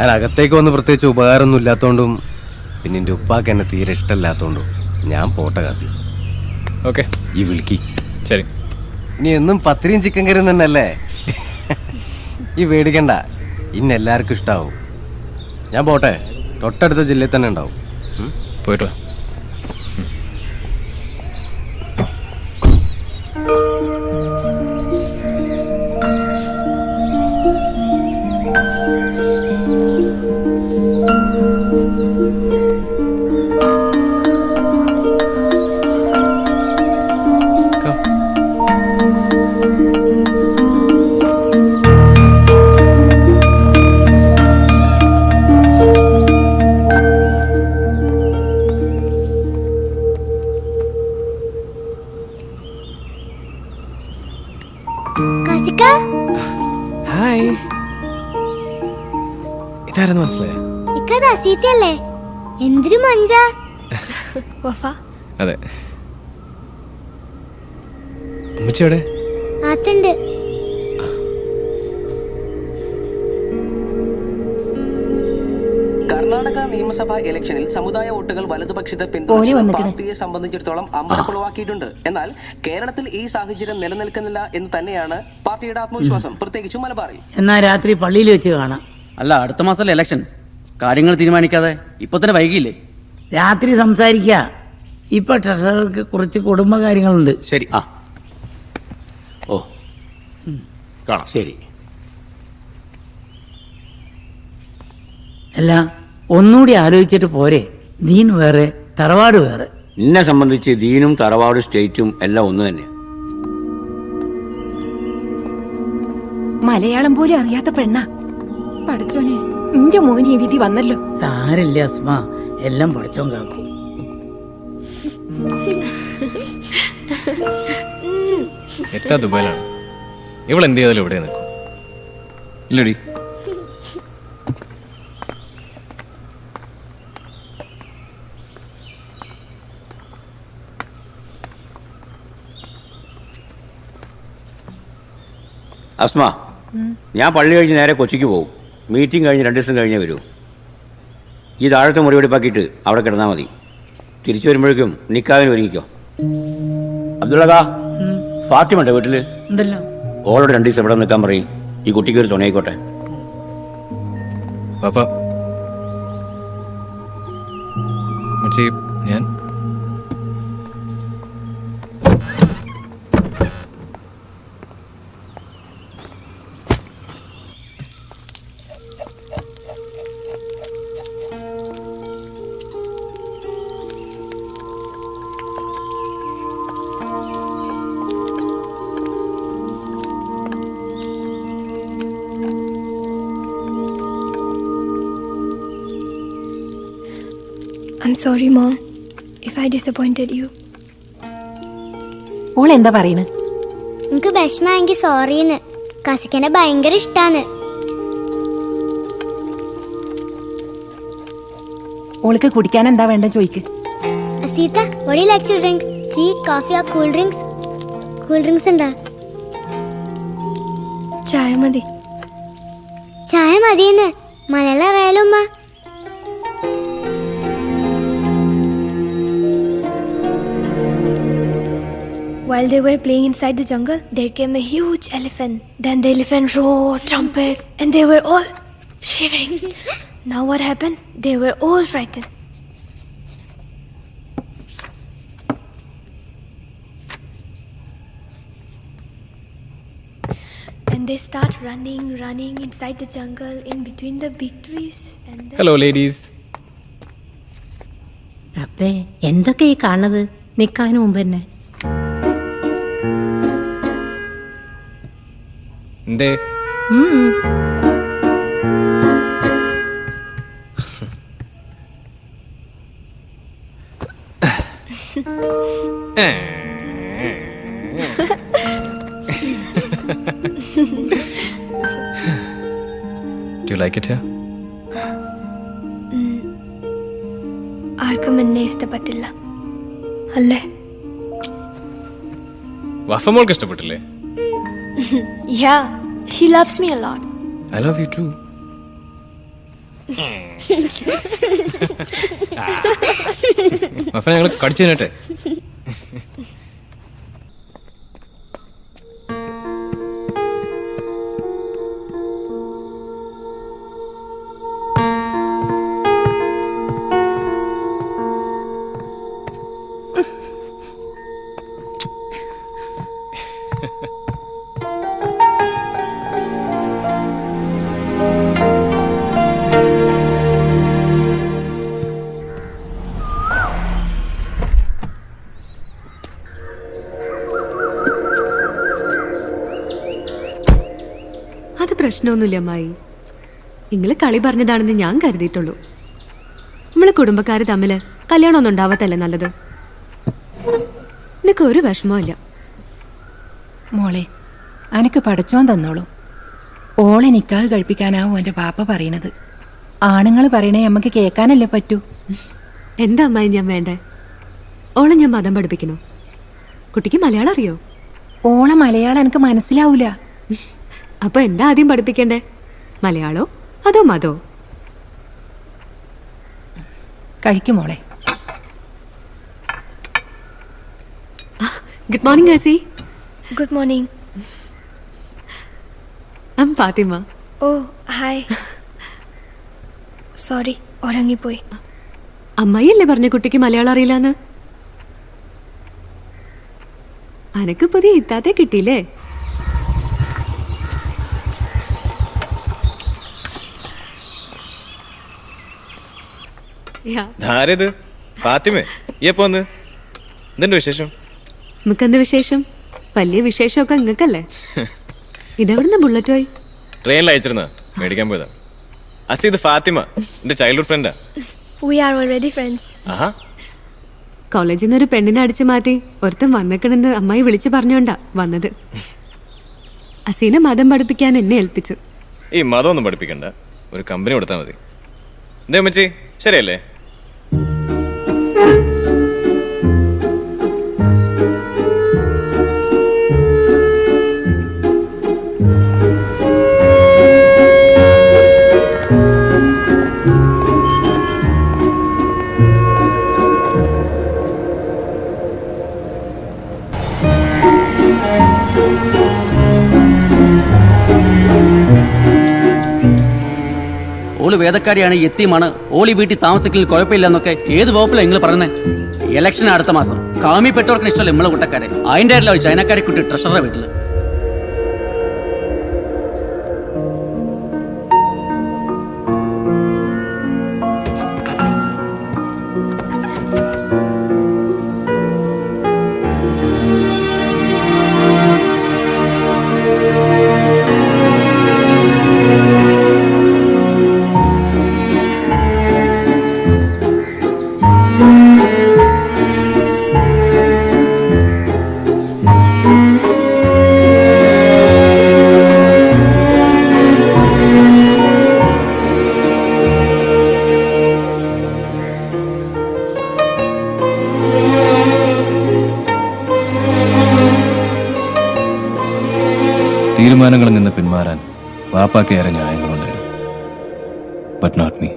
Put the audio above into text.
ഞാൻ അകത്തേക്ക് വന്ന് പ്രത്യേകിച്ച് ഉപകാരമൊന്നും ഇല്ലാത്തതുകൊണ്ടും പിന്നെ എൻ്റെ ഉപ്പാക്ക് എന്നെ തീരെ ഇഷ്ടമില്ലാത്തതുകൊണ്ടും ഞാൻ പോട്ടെ കാസി. ഓക്കെ, ഈ വിളിക്കി. ശരി. ഇനി എന്നും പത്തിരിയും ചിക്കൻ കറിയും തന്നെയല്ലേ? ഈ പേടിക്കണ്ട, ഇന്ന് എല്ലാവർക്കും ഇഷ്ടാവും. ഞാൻ പോട്ടെ, തൊട്ടടുത്ത ജില്ലയിൽ തന്നെ ഉണ്ടാവും. പോയിട്ട് വാ. ഹായ്, ഇതാരെന്ന് മനസ്സിലായോ? എന്തൊരു മഞ്ച. അതെ. അമ്മച്ചിയോടെ? ആത്തുണ്ട്. കർണാടക നിയമസഭാ ഇലക്ഷനിൽ സമുദായ വോട്ടുകൾ വലതുപക്ഷത്തെ പിന്തുണച്ച പാർട്ടിയെ സംബന്ധിച്ചിടത്തോളം അമ്പരപ്പുളവാക്കിയിട്ടുണ്ട്. എന്നാൽ കേരളത്തിൽ ഈ സാഹചര്യം നിലനിൽക്കുന്നില്ല എന്ന് തന്നെയാണ് പാർട്ടിയുടെ ആത്മവിശ്വാസം, പ്രത്യേകിച്ചും മലബാറിൽ. എന്നാ രാത്രി പള്ളിയിൽ വെച്ച് കാണാം. അല്ല, അടുത്ത മാസമല്ലേ ഇലക്ഷൻ? കാര്യങ്ങൾ തീരുമാനിക്കാതെ ഇപ്പൊ തന്നെ വൈകിയില്ലേ? രാത്രി സംസാരിക്ക. ഇപ്പൊ ട്രഷറർക്ക് കുറച്ച് കുടുംബകാര്യങ്ങളുണ്ട്. ശരി. ഓ, കാണാം. ശരി. അല്ല, ഒന്നുകൂടി ആലോചിച്ചിട്ട് പോരെ? ദീൻ വേറെ, തറവാട് വേറെ. എന്നെ സംബന്ധിച്ച് ദീനും തറവാടും സ്റ്റേറ്റും എല്ലാം ഒന്ന് തന്നെ. മലയാളം പോലും അറിയാത്ത പെണ്ണ. പഠിച്ചോനെ, എന്റെ മോന് ഈ വിധി വന്നല്ലോ. സാരില്ല അസ്മ, എല്ലാം പഠിച്ചോൻ കാക്കും. എത്താ ദുബായിലാണ്. ഇവളെന്ത് ചെയ്താലും ഇവിടെ നിൽക്കും ഇല്ലടി. അസ്മ, ഞാൻ പള്ളി കഴിഞ്ഞ് നേരെ കൊച്ചിക്ക് പോകും. മീറ്റിംഗ് കഴിഞ്ഞ് 2 ദിവസം കഴിഞ്ഞേ വരൂ. ഈ താഴത്തെ മുറിവെടുപ്പാക്കിയിട്ട് അവിടെ കിടന്നാൽ മതി. തിരിച്ചു വരുമ്പോഴേക്കും നിക്കാവിന് ഒരുങ്ങിക്കോ. അബ്ദുള്ളക്കാ, ഫാത്തിമ ഉണ്ടോ വീട്ടില്? ഉണ്ടല്ലോ. ഓളോട് 2 ദിവസം ഇവിടെ നിൽക്കാൻ പറയും. ഈ കുട്ടിക്ക് ഒരു തുണയായിക്കോട്ടെ. പാപ്പ, അമ്മച്ചി, ഞാൻ I'm sorry, Mom, if I disappointed you. All എന്താ പറയണ്? എനിക്ക് വിഷമായെങ്കിൽ സോറിന്ന്. കസിക്കനെ ഭയങ്കര ഇഷ്ടാണ്. ഓൾക്ക് കുടിക്കാൻ എന്താ വേണ്ട ചോദിക്ക്. അസീത, what do you like to drink? Tea, coffee or cool drinks? Cool drinks ഉണ്ടാ? ചായ മതി. ചായ മതിയെന്ന് മലയാളം അറിയാലോ ഉമ്മ. While they were playing inside the jungle, there came a huge elephant. Then the elephant roared, trumpet, and they were all shivering. Now what happened? They were all frightened. And they start running inside the jungle in between the big trees. And then... hello ladies. അപ്പേ, എന്തൊക്കെ ഈ കാണുന്നത്? നിക്കാന് മുമ്പ് തന്നെ എന്തേ? Do you like it here? ആർക്കും എന്നെ ഇഷ്ടപ്പെട്ടില്ല അല്ലേ? വഫമോൾക്ക് ഇഷ്ടപ്പെട്ടില്ലേ? Yeah, she loves me a lot. I love you too. Wafa ഞങ്ങൾ കടിച്ചു തന്നട്ടെ. അത് പ്രശ്നമൊന്നുമില്ല അമ്മായി. നിങ്ങൾ കളി പറഞ്ഞതാണെന്ന് ഞാൻ കരുതിയിട്ടുള്ളൂ. നമ്മള് കുടുംബക്കാര് തമ്മില് കല്യാണമൊന്നും ഉണ്ടാവാത്തല്ലേ നല്ലത്. എനിക്ക് ഒരു വിഷമമില്ല. മോളെ അനക്ക് പഠിച്ചോൻ തന്നോളൂ. ഓളെ നിക്കാഹ് കഴിപ്പിക്കാനാവും എൻ്റെ പാപ്പ പറയണത്. ആണുങ്ങൾ പറയണേ നമുക്ക് കേൾക്കാനല്ലേ പറ്റൂ. എന്താ അമ്മായി ഞാൻ വേണ്ടേ? ഓളെ ഞാൻ മതം പഠിപ്പിക്കുന്നു. കുട്ടിക്ക് മലയാളം അറിയോ? ഓളെ മലയാളം എനിക്ക് മനസ്സിലാവൂല. അപ്പൊ എന്താ ആദ്യം പഠിപ്പിക്കണ്ടേ? മലയാളോ അതോ മതോ? കഴിക്കും മോളെ. ഗുഡ് മോർണിംഗ് ആസി. Good morning. I'm Fatima. Oh, hi. Sorry, ഉറങ്ങിപ്പോയി. അമ്മായിയല്ലേ പറഞ്ഞ കുട്ടിക്ക് മലയാളം അറിയില്ലാന്ന്? അനക്ക് പുതിയ ഇത്താത്തെ കിട്ടിയില്ലേ? ആരേത്? ഫാത്തിമേ, ഈ എപ്പോ വന്ന്? എന്തുണ്ട് വിശേഷം? നമുക്കെന്ത് വിശേഷം? വലിയ വിശേഷമൊക്കെ നിങ്ങൾക്കല്ലേ. ഇതെവിടുന്ന ബുള്ളറ്റ് പോയി? ട്രെയിനിൽ അയച്ചിരുന്ന മേടിക്കാൻ പോയതാ. അസി, ഇത് ഫാത്തിമ, എന്റെ ചൈൽഡ്ഹുഡ് ഫ്രണ്ടാ. We are already friends. ആഹാ, കോളേജിൽ നിന്ന് ഒരു പെണ്ണിനെ അടിച്ചു മാറ്റി ഒരുത്തൻ വന്നേക്കണെന്ന് അമ്മായി വിളിച്ചു പറഞ്ഞോണ്ടാ വന്നത്. അസീനെ മതം പഠിപ്പിക്കാൻ എന്നെ ഏൽപ്പിച്ചു. ഈ മതമൊന്നും പഠിപ്പിക്കണ്ട, ഒരു കമ്പനി കൊടുത്താൽ മതി. എന്തേ അമ്മച്ചി, ശരിയല്ലേ? ഓള് വേദക്കാരിയാണ്, എത്തിയുമാണ്, ഓളി വീട്ടിൽ താമസിക്കലിൽ കുഴപ്പമില്ല എന്നൊക്കെ ഏത് വകുപ്പിലാണ് നിങ്ങൾ പറയുന്നത്? ഇലക്ഷൻ അടുത്ത മാസം. കാമിപ്പെട്ടവർക്ക് ഇഷ്ടമല്ല നമ്മളെ കൂട്ടക്കാരെ. അതിൻ്റെ ആയിട്ടില്ല ഒരു ചൈനക്കാരെ കുട്ടി ട്രഷററെ വീട്ടിൽ. തീരുമാനങ്ങളിൽ നിന്ന് പിന്മാറാൻ വാപ്പാക്ക് ഏറെ ന്യായങ്ങളുണ്ടായിരുന്നു. But not me.